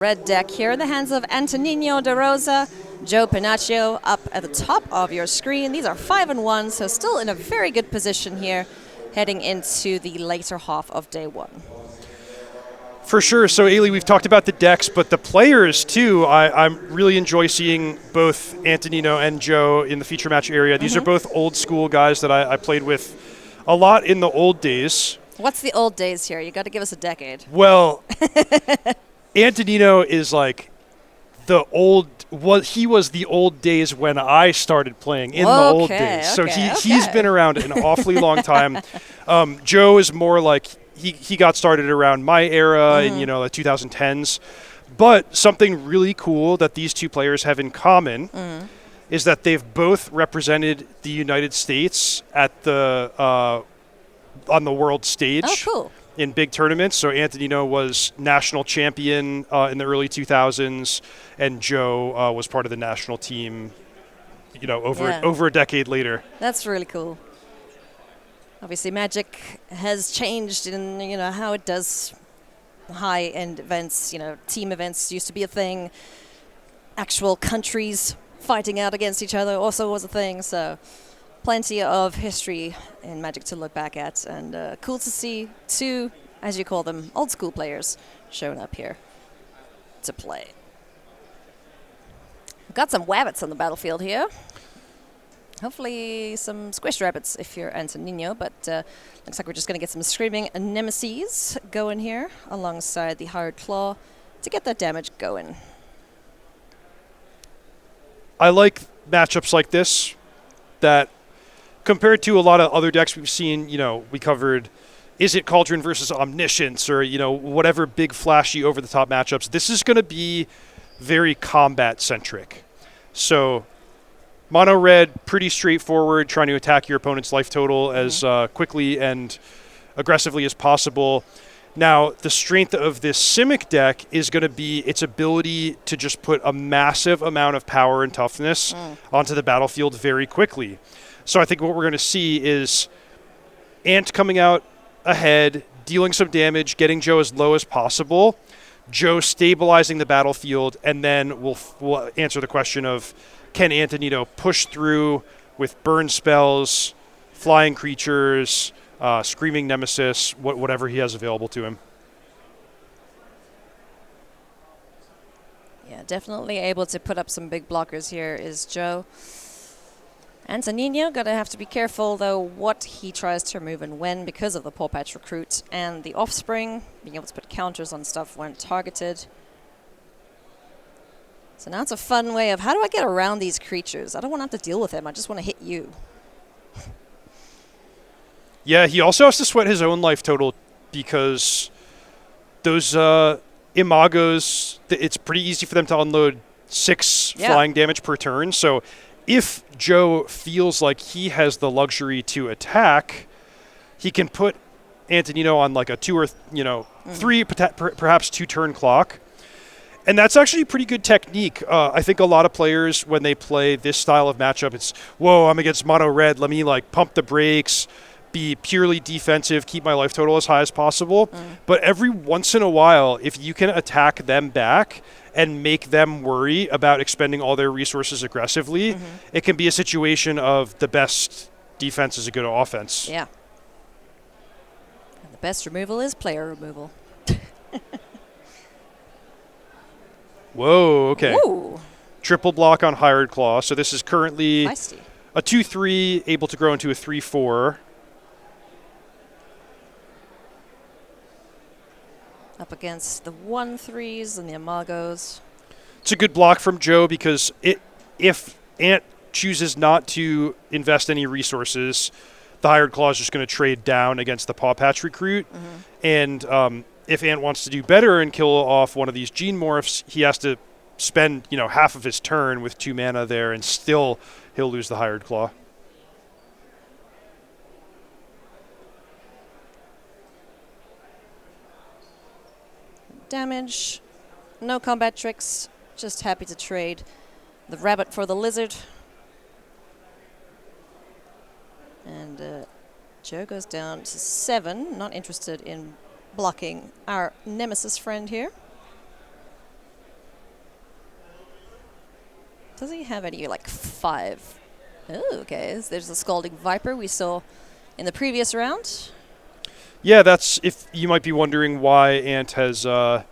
Red deck here in the hands of Antonino de Rosa, Joe Pennachio up at the top of your screen. These are 5-1, so still in a very good position here heading into the later half of day one. For sure. So, Ailey, we've talked about the decks, but the players, too. I really enjoy seeing both Antonino and Joe in the feature match area. These are both old school guys that I played with a lot in the old days. What's the old days here? You got to give us a decade. Well, Antonino is like he was the old days when I started playing in the old days. So he's been around an awfully long time. Joe is more like he got started around my era in the 2010s. But something really cool that these two players have in common is that they've both represented the United States at the on the world stage. Oh, cool. In big tournaments. So Antonino was national champion in the early 2000s, and Joe was part of the national team, over a decade later. That's really cool. Obviously, Magic has changed in, how it does high-end events. Team events used to be a thing. Actual countries fighting out against each other also was a thing, so plenty of history in Magic to look back at, and cool to see two, as you call them, old school players showing up here to play. We've got some wabbits on the battlefield here. Hopefully some squished rabbits if you're Antonino, but looks like we're just going to get some screaming nemesis going here alongside the hard claw to get that damage going. I like matchups like this that, compared to a lot of other decks we've seen, we covered, is it Cauldron versus Omniscience or, whatever big flashy over-the-top matchups. This is going to be very combat-centric. So mono red, pretty straightforward, trying to attack your opponent's life total as quickly and aggressively as possible. Now, the strength of this Simic deck is going to be its ability to just put a massive amount of power and toughness onto the battlefield very quickly. So I think what we're going to see is Ant coming out ahead, dealing some damage, getting Joe as low as possible, Joe stabilizing the battlefield, and then we'll answer the question of, can Antonino push through with burn spells, flying creatures, screaming nemesis, whatever he has available to him. Yeah, definitely able to put up some big blockers here is Joe. Antonino gonna have to be careful though what he tries to remove and when, because of the Paw Patch Recruit and the Offspring, being able to put counters on stuff when targeted. So now it's a fun way of, how do I get around these creatures? I don't want to have to deal with them, I just want to hit you. Yeah, he also has to sweat his own life total because those Imagos, it's pretty easy for them to unload 6 flying damage per turn. So if Joe feels like he has the luxury to attack, he can put Antonino on like a 2 or 3, perhaps 2 turn clock. And that's actually a pretty good technique. I think a lot of players, when they play this style of matchup, it's, whoa, I'm against mono red, let me pump the brakes, be purely defensive, keep my life total as high as possible. But every once in a while, if you can attack them back and make them worry about expending all their resources aggressively, it can be a situation of the best defense is a good offense. Yeah. And the best removal is player removal. Whoa, okay. Ooh. Triple block on Hired Claw. So this is currently Feisty. A 2-3, able to grow into a 3-4. Up against the 1-3s and the Imagos. It's a good block from Joe because if Ant chooses not to invest any resources, the Hired Claw is just going to trade down against the Paw Patch Recruit. And if Ant wants to do better and kill off one of these Gene Morphs, he has to spend half of his turn with 2 mana there, and still he'll lose the Hired Claw. Damage, no combat tricks, just happy to trade the rabbit for the lizard. And Joe goes down to 7, not interested in blocking our nemesis friend here. Does he have any, like, 5? Oh, okay. There's the Scalding Viper we saw in the previous round. Yeah, that's if you might be wondering why Ant has a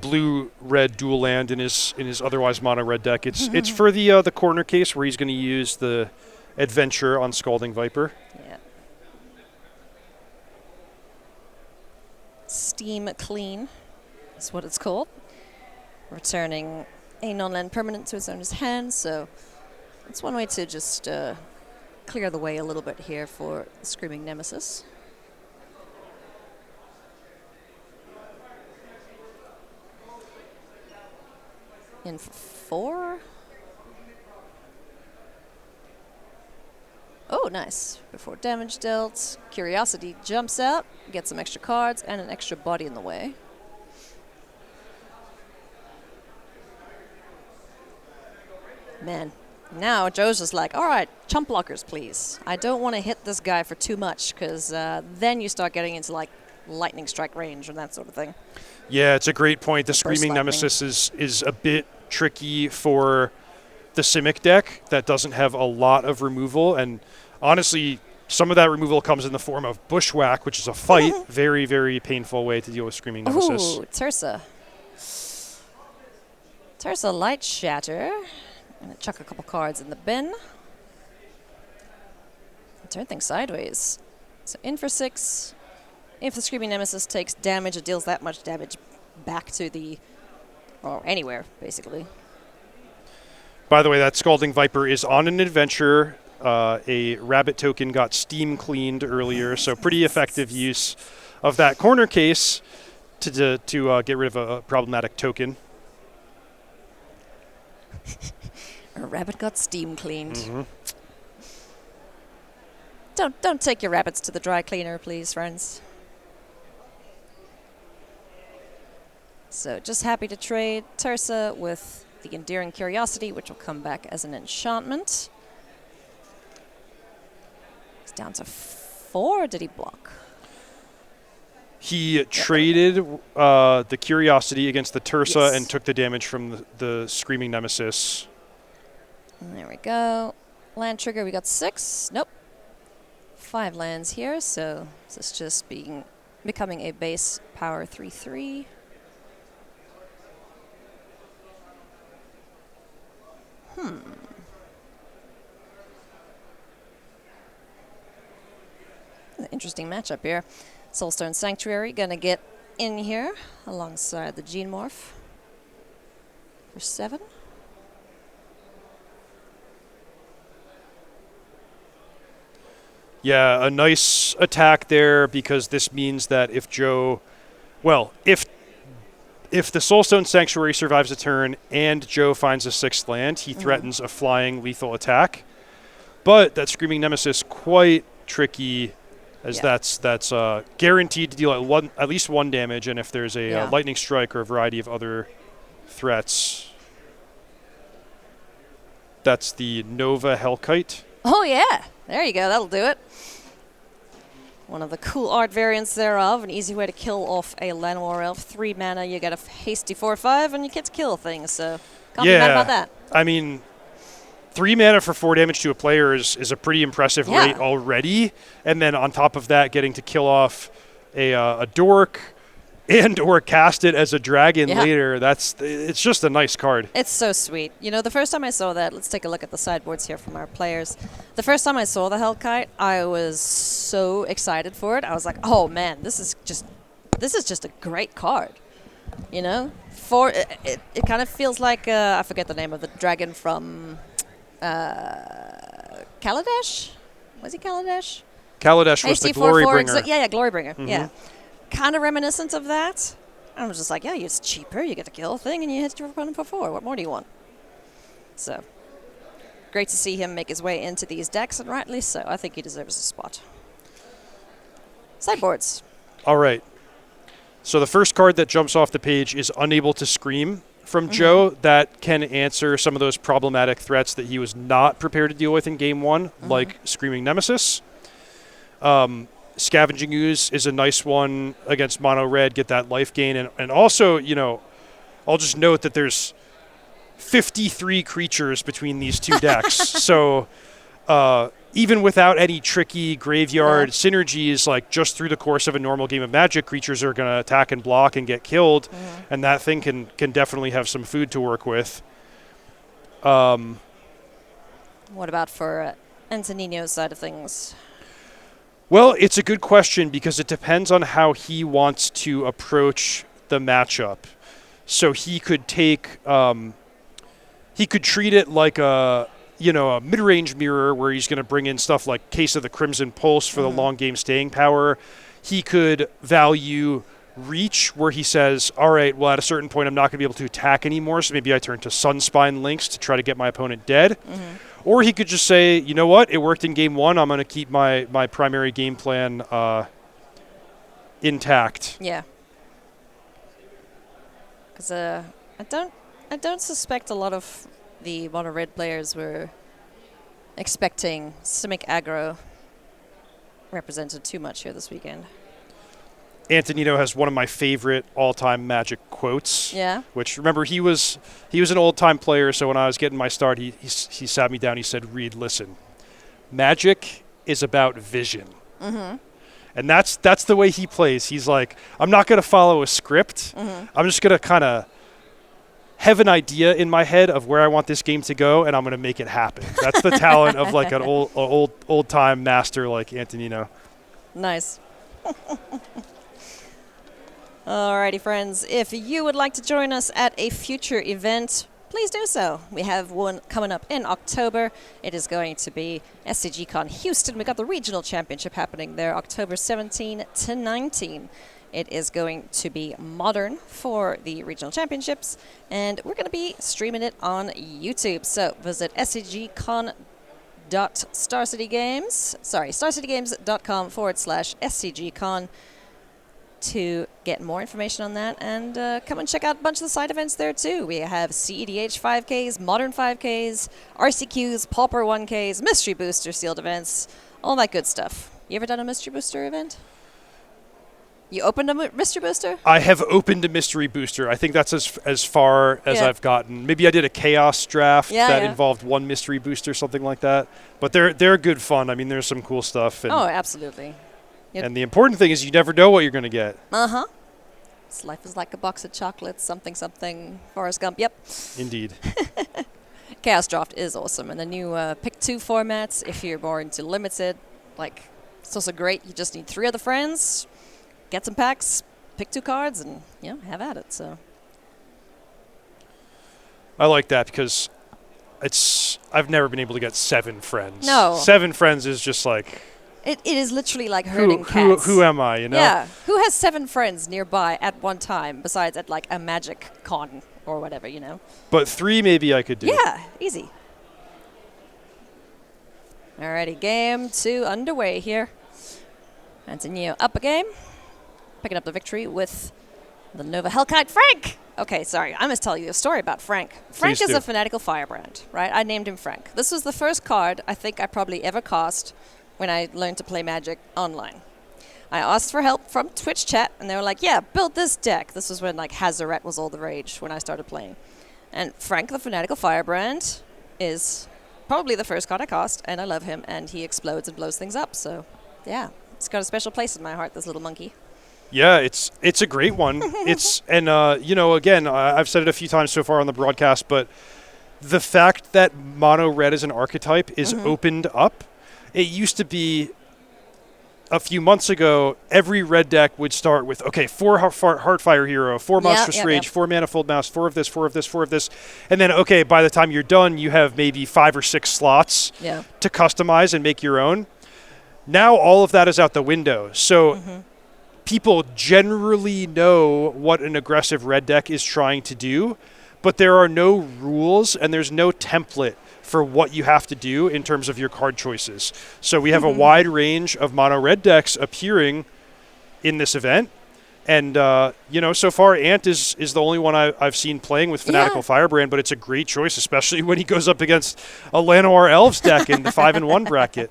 blue-red dual land in his otherwise mono-red deck. It's for the corner case where he's going to use the Adventure on Scalding Viper. Yeah. Steam Clean is what it's called. Returning a non-land permanent to its owner's hand, so it's one way to just clear the way a little bit here for Screaming Nemesis. In for 4. Oh, nice. Before damage dealt, Curiosity jumps out, gets some extra cards, and an extra body in the way. Man, now Joe's just like, all right, chump blockers, please. I don't want to hit this guy for too much, because then you start getting into, like, lightning strike range and that sort of thing. Yeah, it's a great point. The Screaming Nemesis is a bit tricky for the Simic deck that doesn't have a lot of removal, and honestly, some of that removal comes in the form of Bushwhack, which is a fight. Very, very painful way to deal with Screaming Nemesis. Ooh, Tursa. Tursa Light Shatter. I'm going to chuck a couple cards in the bin. Turn things sideways. So in for 6. If the Screaming Nemesis takes damage, it deals that much damage back to the... or anywhere, basically. By the way, that Scalding Viper is on an Adventure. A rabbit token got steam cleaned earlier, so pretty effective use of that corner case to get rid of a problematic token. A rabbit got steam cleaned. Mm-hmm. Don't take your rabbits to the dry cleaner, please, friends. So just happy to trade Tursa with the Endearing Curiosity, which will come back as an enchantment. He's down to 4. Did he block? He traded the Curiosity against the Tursa Yes. and took the damage from the Screaming Nemesis. And there we go. Land trigger, we got 6. Nope. 5 lands here, so this is just becoming a base power 3/3. An interesting matchup here. Soulstone Sanctuary gonna get in here alongside the Geomorph for 7. Yeah, a nice attack there because this means that if Joe, well, if the Soulstone Sanctuary survives a turn and Joe finds a 6th land, he threatens a flying lethal attack. But that Screaming Nemesis quite tricky, as that's guaranteed to deal at least 1 damage, and if there's a lightning strike or a variety of other threats, that's the Nova Hellkite. Oh yeah, there you go, that'll do it. One of the cool art variants thereof, an easy way to kill off a Llanowar Elf. 3 mana, you get a hasty 4/5, and you get to kill things, so can't be mad about that. I mean, 3 mana for 4 damage to a player is a pretty impressive rate already, and then on top of that, getting to kill off a dork and or cast it as a dragon later. It's just a nice card. It's so sweet. You know, the first time I saw that, let's take a look at the sideboards here from our players. The first time I saw the Hellkite, I was so excited for it. I was like, oh man, this is just a great card. You know, it kind of feels like I forget the name of the dragon from Kaladesh. Was he Kaladesh? Kaladesh was the Glorybringer. Yeah, Glorybringer. Mm-hmm. Yeah. Kind of reminiscent of that. I was just like, yeah, it's cheaper. You get to kill a thing and you hit your opponent for 4. What more do you want? So, great to see him make his way into these decks, and rightly so. I think he deserves a spot. Sideboards. All right. So the first card that jumps off the page is Unable to Scream from Joe. That can answer some of those problematic threats that he was not prepared to deal with in Game 1, like Screaming Nemesis. Scavenging Ooze is a nice one against Mono Red, get that life gain. And also, you know, I'll just note that there's 53 creatures between these two decks. So even without any tricky graveyard synergies, like just through the course of a normal game of Magic, creatures are going to attack and block and get killed, and that thing can definitely have some food to work with. What about for Antonino's side of things? Well, it's a good question because it depends on how he wants to approach the matchup. So he could take, he could treat it like a mid-range mirror where he's going to bring in stuff like Case of the Crimson Pulse for the long game staying power. He could value Reach where he says, all right, well, at a certain point I'm not going to be able to attack anymore, so maybe I turn to Sunspine Links to try to get my opponent dead. Or he could just say, you know what, it worked in game one, I'm going to keep my primary game plan intact. Yeah. Because I don't suspect a lot of the mono red players were expecting Simic aggro represented too much here this weekend. Antonino has one of my favorite all-time Magic quotes. Yeah. Which, remember, he was an old-time player, so when I was getting my start, he sat me down. He said, "Reed, listen, Magic is about vision." And that's the way he plays. He's like, I'm not going to follow a script. I'm just going to kind of have an idea in my head of where I want this game to go, and I'm going to make it happen. That's the talent of like an old-time master like Antonino. Nice. Alrighty, friends. If you would like to join us at a future event, please do so. We have one coming up in October. It is going to be SCGCon Houston. We got the regional championship happening there, October 17 to 19. It is going to be modern for the regional championships, and we're going to be streaming it on YouTube. So visit starcitygames.com/SCGCon to get more information on that, and come and check out a bunch of the side events there too. We have CEDH 5Ks, Modern 5Ks, RCQs, Pauper 1Ks, Mystery Booster sealed events, all that good stuff. You ever done a Mystery Booster event? You opened a Mystery Booster? I have opened a Mystery Booster. I think that's as far as I've gotten. Maybe I did a Chaos draft that involved one Mystery Booster, something like that. But they're good fun. I mean, there's some cool stuff. And absolutely. And the important thing is you never know what you're going to get. This life is like a box of chocolates, something, Forrest Gump. Yep. Indeed. Chaos Draft is awesome. And the new pick 2 formats, if you're more into limited, like, it's also great. You just need 3 other friends, get some packs, pick 2 cards, and, have at it. So I like that because I've never been able to get 7 friends. No. 7 friends is just like... It is literally like herding cats. Who am I, Yeah. Who has 7 friends nearby at one time besides at like a Magic Con or whatever, But 3 maybe I could do. Yeah, easy. Alrighty, game 2 underway here. Antonino up a game. Picking up the victory with the Nova Hellkite Frank. Okay, sorry. I must tell you a story about Frank. Frank is a fanatical firebrand, right? I named him Frank. This was the first card I think I probably ever cast when I learned to play Magic online. I asked for help from Twitch chat, and they were like, yeah, build this deck. This was when, like, Hazoret was all the rage when I started playing. And Frank, the Fanatical Firebrand, is probably the first card I cast, and I love him, and he explodes and blows things up. So, yeah, it's got a special place in my heart, this little monkey. Yeah, it's a great one. Again, I've said it a few times so far on the broadcast, but the fact that mono red as an archetype is opened up. It used to be a few months ago, every red deck would start with, 4 Heartfire Hero, 4 Monstrous Rage, 4 Manifold Mouse, 4 of this, 4 of this, 4 of this. And then, by the time you're done, you have maybe 5 or 6 slots to customize and make your own. Now all of that is out the window. So people generally know what an aggressive red deck is trying to do, but there are no rules and there's no template for what you have to do in terms of your card choices. So we have a wide range of mono red decks appearing in this event. And, so far Ant is the only one I've seen playing with Fanatical Firebrand, but it's a great choice, especially when he goes up against a Llanowar Elves deck in the 5-1 bracket.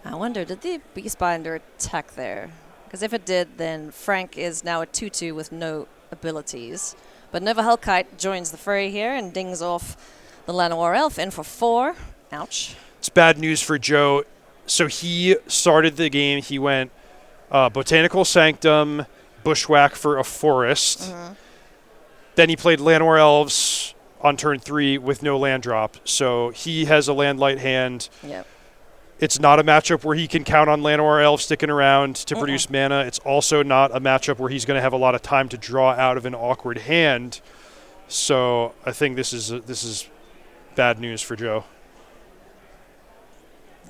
I wonder, did the Beastbinder attack there? Because if it did, then Frank is now a 2-2 with no abilities. But Nova Hellkite joins the fray here and dings off the Llanowar Elf in for 4. Ouch. It's bad news for Joe. So he started the game. He went Botanical Sanctum, Bushwhack for a Forest. Then he played Llanowar Elves on turn 3 with no land drop. So he has a land light hand. Yep. It's not a matchup where he can count on Llanowar Elves sticking around to produce mana. It's also not a matchup where he's going to have a lot of time to draw out of an awkward hand. So I think this is bad news for Joe.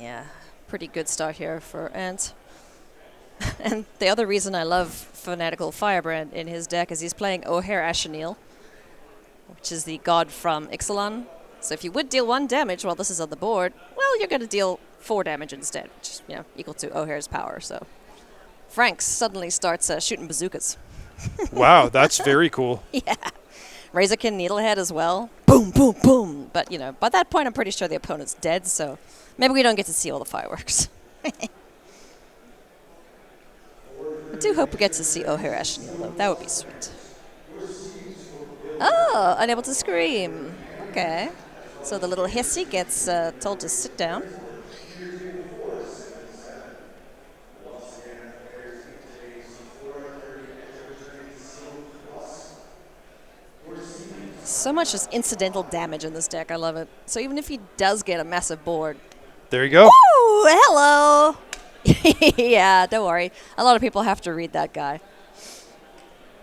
Yeah, pretty good start here for Ant. And the other reason I love Fanatical Firebrand in his deck is he's playing O'Hare Ashenil, which is the god from Ixalan. So if you would deal 1 damage while this is on the board, well, you're going to deal 4 damage instead, which is, equal to O'Hare's power. So Frank suddenly starts shooting bazookas. Wow, that's very cool. Yeah. Razorkin Needlehead as well. Boom, boom, boom. But, by that point, I'm pretty sure the opponent's dead, so maybe we don't get to see all the fireworks. I do hope we get to see O'Hare Ashenil, though. That would be sweet. Oh, unable to scream. Okay. So the little hissy gets told to sit down. So much just incidental damage in this deck. I love it. So even if he does get a massive board. There you go. Ooh, hello. Yeah, don't worry. A lot of people have to read that guy.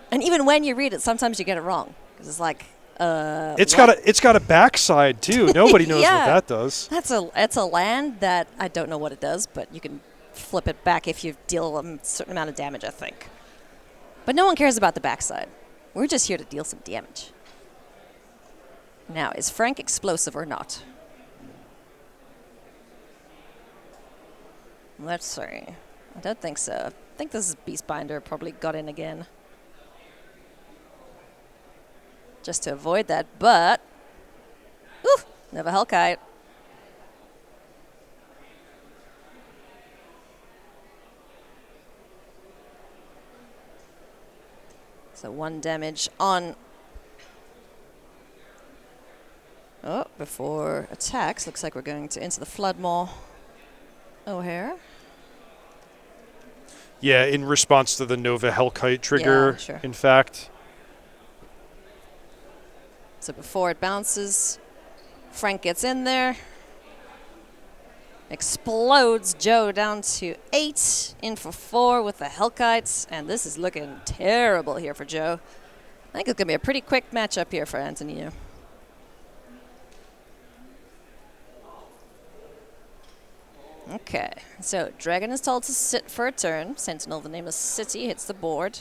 And even when you read it, sometimes you get it wrong. Because it's like, it's got a backside too. Nobody knows what that does. It's a land that I don't know what it does, but you can flip it back if you deal a certain amount of damage, I think. But no one cares about the backside. We're just here to deal some damage. Now, is Frank explosive or not? Let's see. I don't think so. I think this is Beastbinder probably got in again. Just to avoid that, but... Ooh, Nova Hellkite. So 1 damage on... Oh, before attacks, looks like we're going to into the Floodmaw O'Hare. Yeah, in response to the Nova Hellkite trigger, sure. In fact. So before it bounces, Frank gets in there. Explodes Joe down to 8. In for 4 with the Hellkites. And this is looking terrible here for Joe. I think it's going to be a pretty quick matchup here for Antonino. Okay, so Dragon is told to sit for a turn. Sentinel, the name of City, hits the board.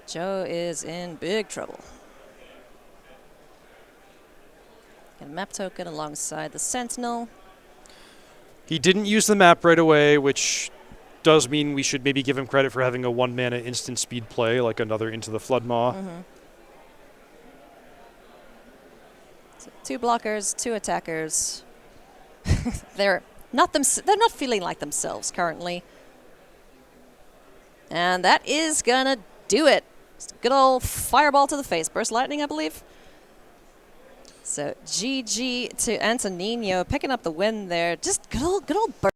Joe is in big trouble. Get a map token alongside the Sentinel. He didn't use the map right away, which does mean we should maybe give him credit for having a 1-mana instant speed play, like another Into the Floodmaw. So 2 blockers, 2 attackers. They're not feeling like themselves currently. And that is gonna do it. Just a good old fireball to the face. Burst lightning, I believe. So GG to Antonino picking up the win there. Just good old burst.